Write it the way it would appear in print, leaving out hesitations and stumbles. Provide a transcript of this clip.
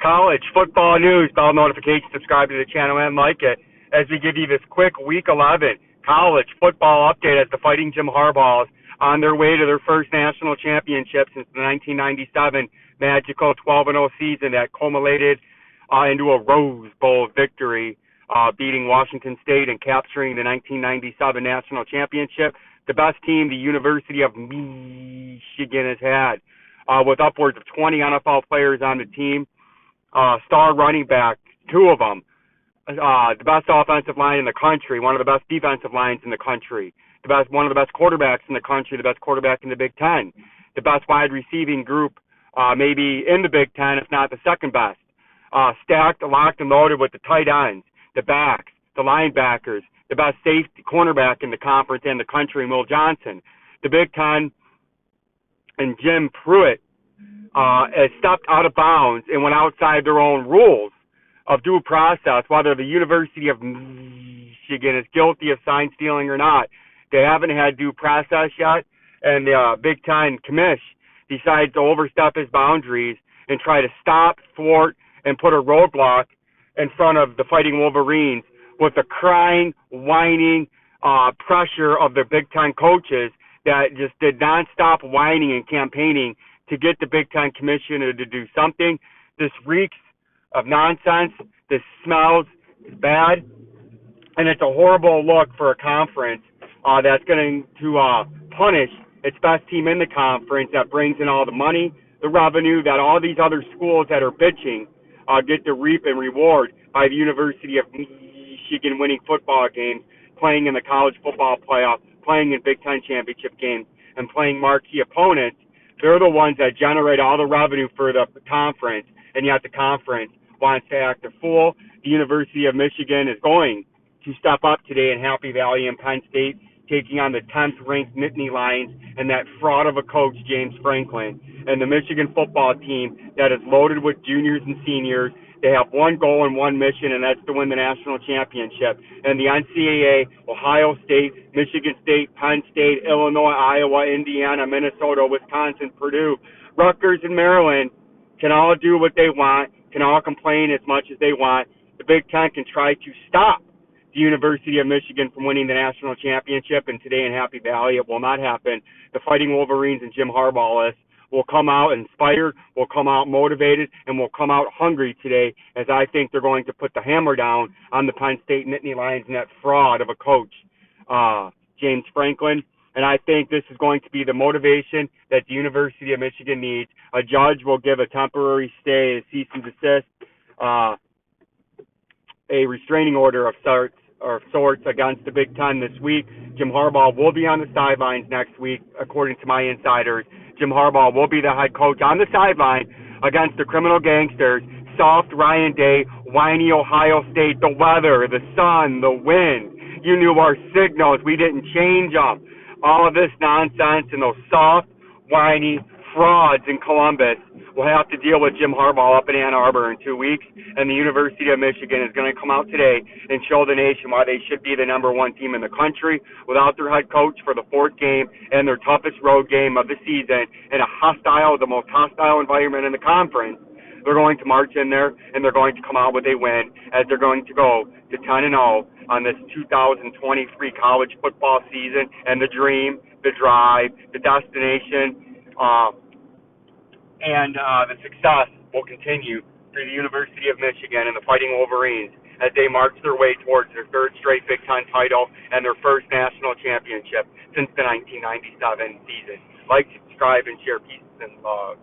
college football news, bell notification, subscribe to the channel and like it as we give you this quick Week 11 college football update as the Fighting Jim Harbaughs on their way to their first national championship since the 1997 magical 12-0 season that culminated into a Rose Bowl victory, beating Washington State and capturing the 1997 national championship. The best team the University of Michigan has had, with upwards of 20 NFL players on the team. Star running back, two of them, the best offensive line in the country, one of the best defensive lines in the country, one of the best quarterbacks in the country, the best quarterback in the Big Ten, the best wide receiving group, maybe in the Big Ten, if not the second best. Stacked, locked, and loaded with the tight ends, the backs, the linebackers, the best safety cornerback in the conference and the country, Will Johnson. The Big Ten and Jim Pruitt has stepped out of bounds and went outside their own rules of due process, whether the University of Michigan is guilty of sign stealing or not. They haven't had due process yet, and the Big Ten commish decides to overstep his boundaries and try to stop, thwart, and put a roadblock in front of the Fighting Wolverines with the crying, whining pressure of the Big Ten coaches that just did not stop whining and campaigning to get the Big Ten commissioner to do something. This reeks of nonsense. This smells bad. And it's a horrible look for a conference that's going to punish its best team in the conference that brings in all the money, the revenue that all these other schools that are bitching get to reap and reward by the University of Michigan winning football games, playing in the college football playoff, playing in Big Ten championship games, and playing marquee opponents. They're the ones that generate all the revenue for the conference, and yet the conference wants to act a fool. The University of Michigan is going to step up today in Happy Valley and Penn State, taking on the 10th-ranked Nittany Lions and that fraud of a coach, James Franklin, and the Michigan football team that is loaded with juniors and seniors. They have one goal and one mission, and that's to win the national championship. And the NCAA, Ohio State, Michigan State, Penn State, Illinois, Iowa, Indiana, Minnesota, Wisconsin, Purdue, Rutgers, and Maryland can all do what they want, can all complain as much as they want. The Big Ten can try to stop the University of Michigan from winning the national championship, and today in Happy Valley it will not happen. The Fighting Wolverines and Jim Harbaugh will come out inspired, will come out motivated, and will come out hungry today, as I think they're going to put the hammer down on the Penn State Nittany Lions and that fraud of a coach, James Franklin. And I think this is going to be the motivation that the University of Michigan needs. A judge will give a temporary stay, a cease and desist, a restraining order of sorts against the Big Ten this week. Jim Harbaugh will be on the sidelines next week, according to my insiders. Jim Harbaugh will be the head coach on the sideline against the criminal gangsters, soft Ryan Day, whiny Ohio State, the weather, the sun, the wind. You knew our signals. We didn't change them. All of this nonsense and those soft, whiny frauds in Columbus will have to deal with Jim Harbaugh up in Ann Arbor in 2 weeks, and the University of Michigan is going to come out today and show the nation why they should be the number one team in the country without their head coach for the fourth game and their toughest road game of the season in the most hostile environment in the conference. They're going to march in there, and they're going to come out with a win, as they're going to go to 10-0 on this 2023 college football season, and the dream, the drive, the destination, and the success will continue for the University of Michigan and the Fighting Wolverines as they march their way towards their third straight Big Ten title and their first national championship since the 1997 season. Like, subscribe, and share. Peace and love.